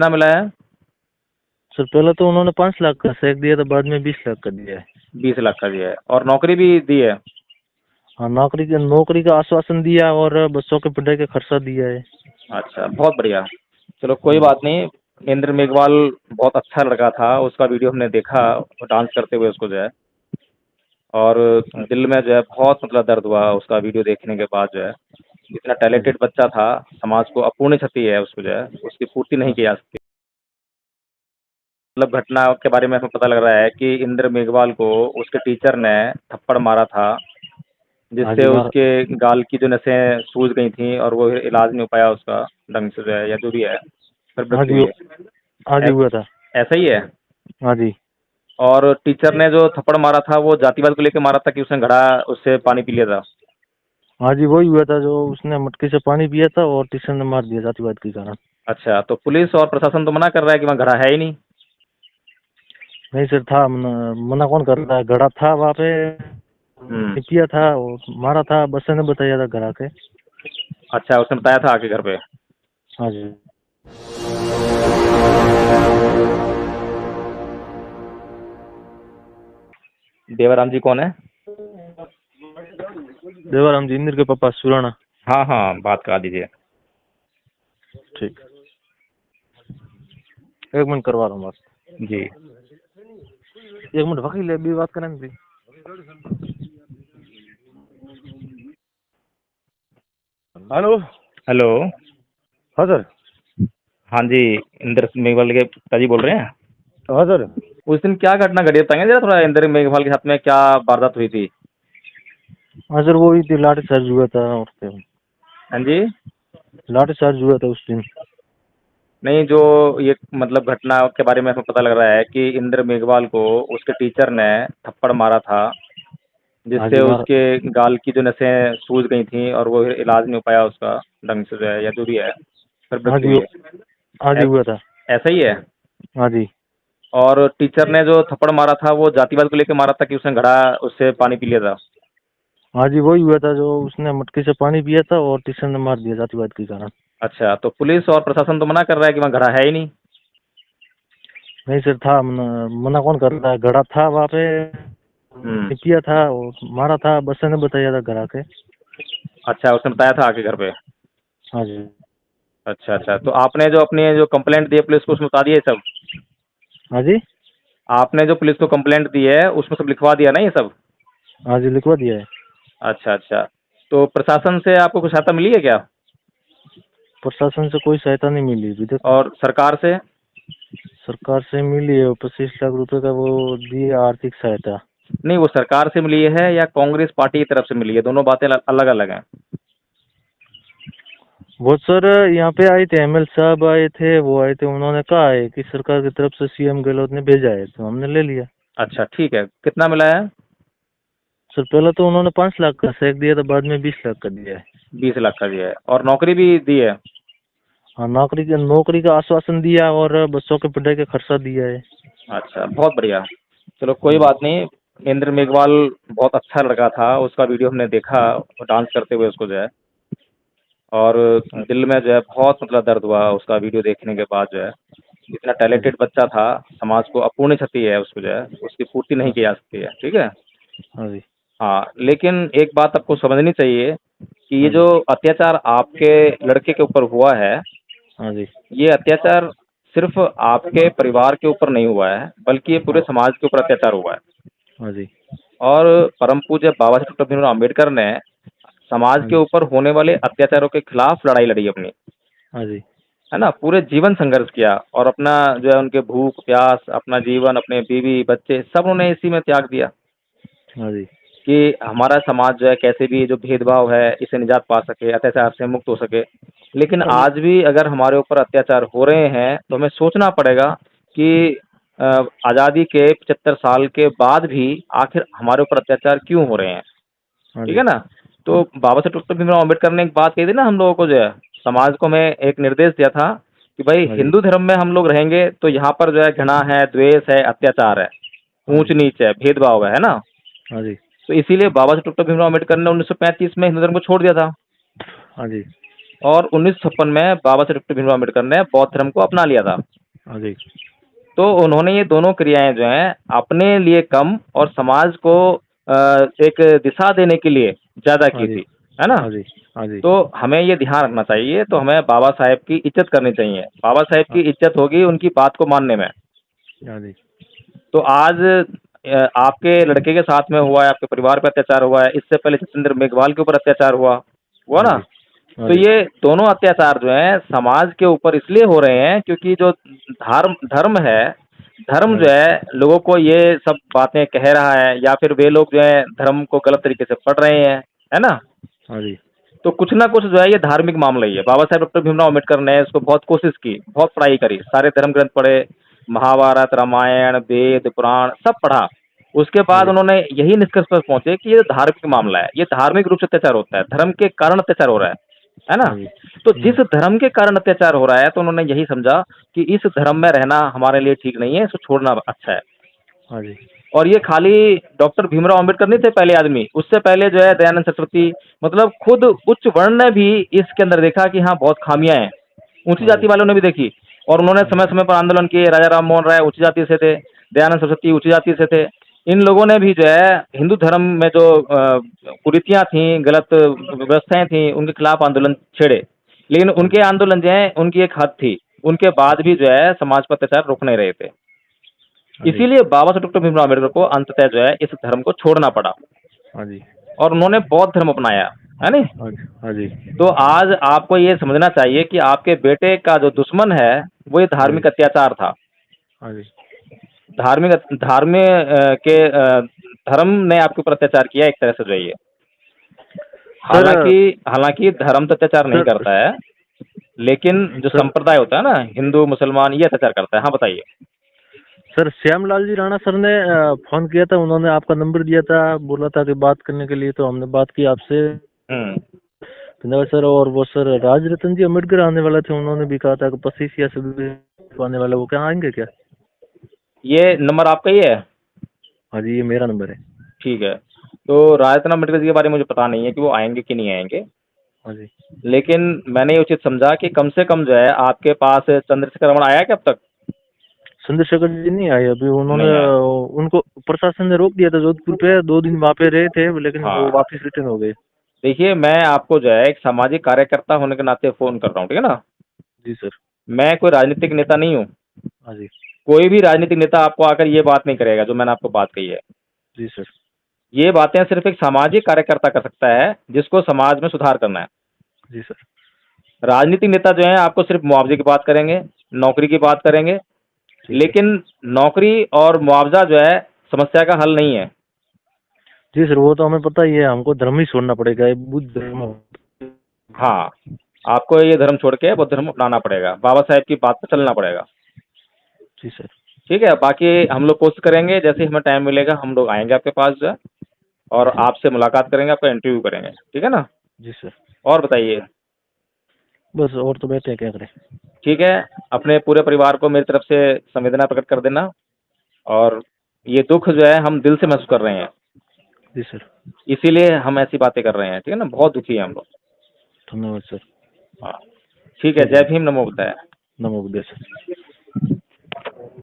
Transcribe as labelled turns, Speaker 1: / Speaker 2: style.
Speaker 1: कितना मिला है?
Speaker 2: सर पहले तो उन्होंने 5 लाख का चेक दिया था, बाद में 20 लाख का दिया है।
Speaker 1: 20 लाख का दिया है और नौकरी भी दी है?
Speaker 2: हाँ, नौकरी का आश्वासन दिया और बच्चों के पढ़ाई का खर्चा दिया है।
Speaker 1: अच्छा, बहुत बढ़िया। चलो कोई
Speaker 2: हाँ जी।
Speaker 1: बात नहीं। इंद्र मेघवाल बहुत अच्छा लड़का था, उसका वीडियो हमने देखा डांस करते हुए उसको जो है, और दिल में जो है बहुत मतलब दर्द हुआ उसका वीडियो देखने के बाद जो है। इतना
Speaker 2: हाँ जी।
Speaker 1: टैलेंटेड बच्चा था, समाज को अपूर्ण क्षति है उसको जो है, उसकी पूर्ति नहीं
Speaker 2: हाँ
Speaker 1: की जा सकती। मतलब घटना के बारे में हमें पता लग रहा है कि इंद्र मेघवाल को उसके टीचर ने थप्पड़ मारा था,
Speaker 2: हाँ
Speaker 1: जिससे
Speaker 2: जी।
Speaker 1: उसके गाल की जो नसें सूज गई थी और वो इलाज नहीं हो पाया उसका ढंग से जो है, या जो भी है, फिर
Speaker 2: हाँ
Speaker 1: मृत्यु
Speaker 2: जी।
Speaker 1: हुई है।
Speaker 2: हाँ जी, हुआ था।
Speaker 1: ऐसा ही है।
Speaker 2: हाँ जी।
Speaker 1: और टीचर ने जो थप्पड़ मारा था वो जातिवाद को लेकर मारा था कि उसने घड़ा उससे पानी पी लिया था?
Speaker 2: हाँ जी, वही हुआ था, जो उसने मटके से पानी पिया था और टीचर ने मार दिया जातिवाद के कारण।
Speaker 1: अच्छा, तो पुलिस और प्रशासन तो मना कर रहा है कि वहाँ घड़ा है ही नहीं।
Speaker 2: नहीं सर, था मना कौन कर रहा है, घड़ा था वहाँ पे।
Speaker 1: हम्म।
Speaker 2: पिया था और मारा था, बस ने बताया था घर आके।
Speaker 1: अच्छा, उसने बताया था आके घर पे?
Speaker 2: हाँ जी।
Speaker 1: देवाराम जी कौन है?
Speaker 2: देवाराम जी, इंद्र के पापा सुराना।
Speaker 1: हाँ हाँ, बात करा दीजिए।
Speaker 2: ठीक, 1 मिनट करवा रहा हूँ बात।
Speaker 1: जी।
Speaker 2: 1 मिनट वकील है, अभी बात करें भी। हेलो।
Speaker 1: हेलो।
Speaker 2: हाँ सर।
Speaker 1: हाँ जी, इंद्र मेघवाल के पिताजी बोल रहे हैं?
Speaker 2: हाँ सर।
Speaker 1: उस दिन क्या घटना घटी बताएंगे जरा थोड़ा, इंद्र मेघवाल के साथ में क्या वारदात हुई थी?
Speaker 2: हाँ सर, वो ही थी, लाठी चार्ज हुआ था और
Speaker 1: हाँ जी।
Speaker 2: लाठी चार्ज हुआ था उस दिन।
Speaker 1: नहीं, जो ये मतलब घटना के बारे में हमें पता लग रहा है कि इंद्र मेघवाल को उसके टीचर ने थप्पड़ मारा था,
Speaker 2: हाँ
Speaker 1: जिससे
Speaker 2: जी, मार।
Speaker 1: उसके गाल की जो नसें सूज गई थी और वो इलाज नहीं हो पाया उसका ढंग से जो है, या जो भी है, फिर
Speaker 2: हाँ
Speaker 1: मृत्यु
Speaker 2: जी।
Speaker 1: हुई है।
Speaker 2: हाँ जी, हुआ था।
Speaker 1: ऐसा ही है।
Speaker 2: हाँ जी।
Speaker 1: और टीचर ने जो थप्पड़ मारा था वो जातिवाद को लेकर मारा था कि उसने घड़ा उससे पानी पी लिया था?
Speaker 2: हाँ जी, वही हुआ था, जो उसने मटके से पानी पिया था और टीचर ने मार दिया जातिवाद के कारण।
Speaker 1: अच्छा, तो पुलिस और प्रशासन तो मना कर रहा है कि वहाँ घड़ा है ही नहीं।
Speaker 2: नहीं सर, था मना कौन कर रहा है, घड़ा था वहाँ पे।
Speaker 1: हम्म।
Speaker 2: पिया था और मारा था, बस ने बताया था घर आके।
Speaker 1: अच्छा, उसने बताया था आके घर पे?
Speaker 2: हाँ जी।
Speaker 1: अच्छा अच्छा, तो आपने जो अपनी जो कंप्लेंट दी है पुलिस को उसमें बता दिया ये सब?
Speaker 2: हाँ जी।
Speaker 1: आपने जो पुलिस को कंप्लेंट दी है उसमें सब लिखवा दिया ना ये सब?
Speaker 2: हाँ जी, लिखवा दिया है।
Speaker 1: अच्छा अच्छा, तो प्रशासन से आपको कुछ सहायता मिली है क्या?
Speaker 2: प्रशासन से कोई सहायता नहीं मिली अभी तक।
Speaker 1: और सरकार से?
Speaker 2: सरकार से मिली है, 25 लाख रुपए का वो दिए आर्थिक सहायता।
Speaker 1: नहीं, वो सरकार से मिली है या कांग्रेस पार्टी की तरफ से मिली है? दोनों बातें अलग अलग हैं।
Speaker 2: वो सर यहाँ पे आए थे, एमएल साहब आए थे, वो आए थे, उन्होंने कहा है कि सरकार की तरफ से सीएम गहलोत ने भेजा है, तो हमने ले लिया।
Speaker 1: अच्छा ठीक है, कितना मिला है?
Speaker 2: सर पहले तो उन्होंने 5 लाख का चेक दिया था, बाद में 20 लाख का दिया है।
Speaker 1: 20 लाख का दिया है और नौकरी भी दी है?
Speaker 2: हाँ, नौकरी का आश्वासन दिया और बच्चों के पढ़ाई का खर्चा दिया है।
Speaker 1: अच्छा, बहुत बढ़िया। चलो कोई
Speaker 2: हाँ जी।
Speaker 1: बात नहीं। इंद्र मेघवाल बहुत अच्छा लड़का था, उसका वीडियो हमने देखा डांस करते हुए उसको जो है, और दिल में जो है बहुत मतलब दर्द हुआ उसका वीडियो देखने के बाद जो है। इतना
Speaker 2: हाँ जी।
Speaker 1: टैलेंटेड बच्चा था, समाज को अपूर्ण क्षति है उसको जो है, उसकी पूर्ति नहीं
Speaker 2: हाँ।
Speaker 1: की जा सकती है, ठीक है।
Speaker 2: हाँ जी।
Speaker 1: हाँ, लेकिन एक बात आपको समझनी चाहिए कि ये
Speaker 2: हाँ जी।
Speaker 1: जो अत्याचार आपके लड़के के ऊपर हुआ है,
Speaker 2: हाँ जी।
Speaker 1: ये अत्याचार सिर्फ आपके परिवार के ऊपर नहीं हुआ है, बल्कि ये पूरे
Speaker 2: हाँ।
Speaker 1: समाज के ऊपर अत्याचार हुआ है।
Speaker 2: हाँ जी।
Speaker 1: और परम पूज्य बाबा साहेब डॉक्टर भीमराव अम्बेडकर ने समाज
Speaker 2: हाँ
Speaker 1: के
Speaker 2: जी।
Speaker 1: ऊपर होने वाले अत्याचारों के खिलाफ लड़ाई लड़ी अपनी,
Speaker 2: हाँ जी।
Speaker 1: है ना, पूरे जीवन संघर्ष किया, और अपना जो है उनके भूख प्यास, अपना जीवन, अपने बीवी बच्चे सब उन्होंने इसी में त्याग दिया
Speaker 2: हाँ जी।
Speaker 1: कि हमारा समाज जो है कैसे भी जो भेदभाव है इसे निजात पा सके, अत्याचार से मुक्त हो सके। लेकिन
Speaker 2: हाँ जी।
Speaker 1: आज भी अगर हमारे ऊपर अत्याचार हो रहे हैं तो हमें सोचना पड़ेगा कि अ, आज़ादी के 75 साल के बाद भी आखिर हमारे ऊपर अत्याचार क्यों हो रहे हैं,
Speaker 2: हाँ
Speaker 1: ठीक
Speaker 2: जी।
Speaker 1: है ना। तो बाबा साहेब डॉक्टर भीमराव अम्बेडकर ने एक बात कही थी ना हम लोगों को, जो है समाज को, में एक निर्देश दिया था कि भाई
Speaker 2: हाँ जी।
Speaker 1: हिंदू धर्म में हम लोग रहेंगे तो यहाँ पर जो है घृणा है, द्वेष है, अत्याचार है,
Speaker 2: हाँ
Speaker 1: ऊंच
Speaker 2: जी।
Speaker 1: नीच है, भेदभाव है ना।
Speaker 2: हाँ जी।
Speaker 1: तो इसीलिए बाबा साहेब डॉक्टर भीमराव अम्बेडकर ने 1935 में हिंदू धर्म को छोड़ दिया था।
Speaker 2: हाँ जी।
Speaker 1: और 1956 में बाबा साहेब डॉक्टर भीमराव अम्बेडकर ने बौद्ध धर्म को अपना लिया था।
Speaker 2: हाँ जी।
Speaker 1: तो उन्होंने ये दोनों क्रियाएं जो हैं अपने लिए कम और समाज को एक दिशा देने के लिए ज़्यादा
Speaker 2: हाँ
Speaker 1: की
Speaker 2: जी।
Speaker 1: थी, है ना?
Speaker 2: हाँ जी। हाँ जी।
Speaker 1: तो हमें ये ध्यान रखना चाहिए, तो हमें बाबा साहेब की इज्जत करनी चाहिए। बाबा साहेब
Speaker 2: हाँ
Speaker 1: की इज्जत होगी उनकी बात को मानने में।
Speaker 2: हाँ जी।
Speaker 1: तो आज आपके लड़के के साथ में हुआ है, आपके परिवार पे अत्याचार हुआ है, इससे पहले जतिंदर मेघवाल के ऊपर अत्याचार हुआ
Speaker 2: हाँ
Speaker 1: ना?
Speaker 2: जी। हाँ
Speaker 1: तो
Speaker 2: जी।
Speaker 1: ये दोनों अत्याचार जो हैं समाज के ऊपर इसलिए हो रहे हैं क्योंकि जो धर्म है, धर्म
Speaker 2: हाँ
Speaker 1: जो
Speaker 2: जी।
Speaker 1: है लोगों को ये सब बातें कह रहा है, या फिर वे लोग जो है धर्म को गलत तरीके से पढ़ रहे हैं, है ना?
Speaker 2: हाँ जी।
Speaker 1: तो कुछ ना कुछ जो है ये धार्मिक मामला ही है। बाबा साहेब डॉक्टर भीमराव अम्बेडकर ने इसको बहुत कोशिश की, बहुत पढ़ाई करी, सारे धर्म ग्रंथ पढ़े, महाभारत, रामायण, वेद, पुराण सब पढ़ा। उसके
Speaker 2: हाँ
Speaker 1: बाद
Speaker 2: जी।
Speaker 1: उन्होंने यही निष्कर्ष पर पहुंचे कि ये धार्मिक मामला है, ये धार्मिक रूप से अत्याचार होता है, धर्म के कारण अत्याचार हो रहा है ना?
Speaker 2: हाँ जी।
Speaker 1: तो जिस धर्म के कारण अत्याचार हो रहा है, तो उन्होंने यही समझा कि इस धर्म में रहना हमारे लिए ठीक नहीं है, इसको छोड़ना अच्छा है।
Speaker 2: हाँ जी।
Speaker 1: और ये खाली डॉक्टर भीमराव अम्बेडकर नहीं थे पहले आदमी, उससे पहले जो है दयानंद सरस्वती, मतलब खुद उच्च वर्ण ने भी इसके अंदर देखा कि हाँ बहुत खामियां हैं, ऊंची
Speaker 2: हाँ जी।
Speaker 1: जाति वालों ने भी देखी, और उन्होंने समय समय पर आंदोलन किए। राजा राम मोहन राय उच्च जाति से थे, दयानंद सरस्वती उच्च जाति से थे। इन लोगों ने भी जो है हिंदू धर्म में जो कुरीतियां थी, गलत व्यवस्थाएं थी, उनके खिलाफ आंदोलन छेड़े। लेकिन
Speaker 2: हाँ
Speaker 1: उनके
Speaker 2: जी।
Speaker 1: आंदोलन जो है उनकी एक हद थी, उनके बाद भी जो है समाज पर अत्याचार रुक नहीं रहे थे।
Speaker 2: हाँ जी।
Speaker 1: इसीलिए बाबा साहब डॉक्टर भीमराव अम्बेडकर को अंततः जो है इस धर्म को छोड़ना पड़ा,
Speaker 2: हाँ जी।
Speaker 1: और उन्होंने बौद्ध धर्म अपनाया, है नहीं?
Speaker 2: हाँ जी। हाँ जी।
Speaker 1: तो आज आपको ये समझना चाहिए कि आपके बेटे का जो दुश्मन है वो ये
Speaker 2: हाँ जी।
Speaker 1: धार्मिक अत्याचार था।
Speaker 2: हाँ जी।
Speaker 1: धार्मिक धार्मिक धर्म ने आपके ऊपर अत्याचार किया एक तरह से जो है ये।
Speaker 2: सर।
Speaker 1: हालांकि हालांकि धर्म तो अत्याचार नहीं
Speaker 2: सर।
Speaker 1: करता है, लेकिन जो
Speaker 2: सर।
Speaker 1: संप्रदाय होता है ना, हिंदू मुसलमान, ये अत्याचार करता है। हाँ बताइए।
Speaker 2: सर, श्यामलाल जी राणा सर ने फोन किया था, उन्होंने आपका नंबर दिया था, बोला था कि बात करने के लिए, तो हमने बात की आपसे।
Speaker 1: हम्म।
Speaker 2: धन्यवाद सर। और वो सर राज रतन जी अम्बेडकर आने वाले थे, उन्होंने भी कहा था कि 25 या 26 आने वाले, वो क्या आएंगे क्या?
Speaker 1: ये नंबर आपका ही है?
Speaker 2: हाँ जी, ये मेरा नंबर है।
Speaker 1: ठीक है। तो राजरत्न अम्बेडकर जी के बारे में मुझे पता नहीं है कि वो आएंगे कि नहीं आएंगे,
Speaker 2: हाँ जी।
Speaker 1: लेकिन मैंने ये उचित समझा कि कम से कम जो है आपके पास चंद्रशेखर रमन आया क्या अब तक?
Speaker 2: चंद्रशेखर जी नहीं आए अभी, उन्होंने
Speaker 1: नहीं आया।
Speaker 2: उनको प्रशासन ने रोक दिया था जोधपुर पे, 2 दिन वहाँ पे रहे थे, लेकिन वो
Speaker 1: हाँ,
Speaker 2: वापस रिटर्न हो गए।
Speaker 1: देखिए मैं आपको जो है एक सामाजिक कार्यकर्ता होने के नाते फ़ोन कर रहा हूँ, ठीक है ना?
Speaker 2: जी सर।
Speaker 1: मैं कोई राजनीतिक नेता नहीं हूँ।
Speaker 2: हाँ जी।
Speaker 1: कोई भी राजनीतिक नेता आपको आकर ये बात नहीं करेगा जो मैंने आपको बात कही है।
Speaker 2: जी सर।
Speaker 1: ये बातें सिर्फ़ एक सामाजिक कार्यकर्ता कर सकता है, जिसको समाज में सुधार करना है।
Speaker 2: जी सर।
Speaker 1: राजनीतिक नेता जो हैं आपको सिर्फ़ मुआवज़े की बात करेंगे, नौकरी की बात करेंगे,
Speaker 2: ठीक है।
Speaker 1: लेकिन नौकरी और मुआवज़ा जो है समस्या का हल नहीं है।
Speaker 2: जी सर, वो तो हमें पता ही है, हमको धर्म ही छोड़ना पड़ेगा, ये बुद्ध धर्म हो।
Speaker 1: हाँ, आपको ये धर्म छोड़ के बौद्ध धर्म अपनाना पड़ेगा, बाबा साहेब की बात पे चलना पड़ेगा।
Speaker 2: जी सर।
Speaker 1: ठीक है, बाकी हम लोग कोशिश करेंगे, जैसे ही हमें टाइम मिलेगा हम लोग आएँगे आपके पास जो है,
Speaker 2: जी
Speaker 1: और
Speaker 2: सर।
Speaker 1: आपसे मुलाकात करेंगे, आपका इंटरव्यू करेंगे, ठीक है ना?
Speaker 2: जी सर।
Speaker 1: और बताइए।
Speaker 2: बस, और तो बैठे हैं, क्या करें।
Speaker 1: ठीक है, अपने पूरे परिवार को मेरी तरफ से संवेदना प्रकट कर देना, और ये दुःख जो है हम दिल से महसूस कर रहे हैं,
Speaker 2: जी सर।
Speaker 1: इसीलिए हम ऐसी बातें कर रहे हैं, ठीक है ना? बहुत दुखी हैं हम लोग।
Speaker 2: धन्यवाद सर।
Speaker 1: हाँ, ठीक है,
Speaker 2: ठीक
Speaker 1: जय
Speaker 2: है।
Speaker 1: भीम, नमो बुद्धाय।
Speaker 2: नमो बुद्धाय सर।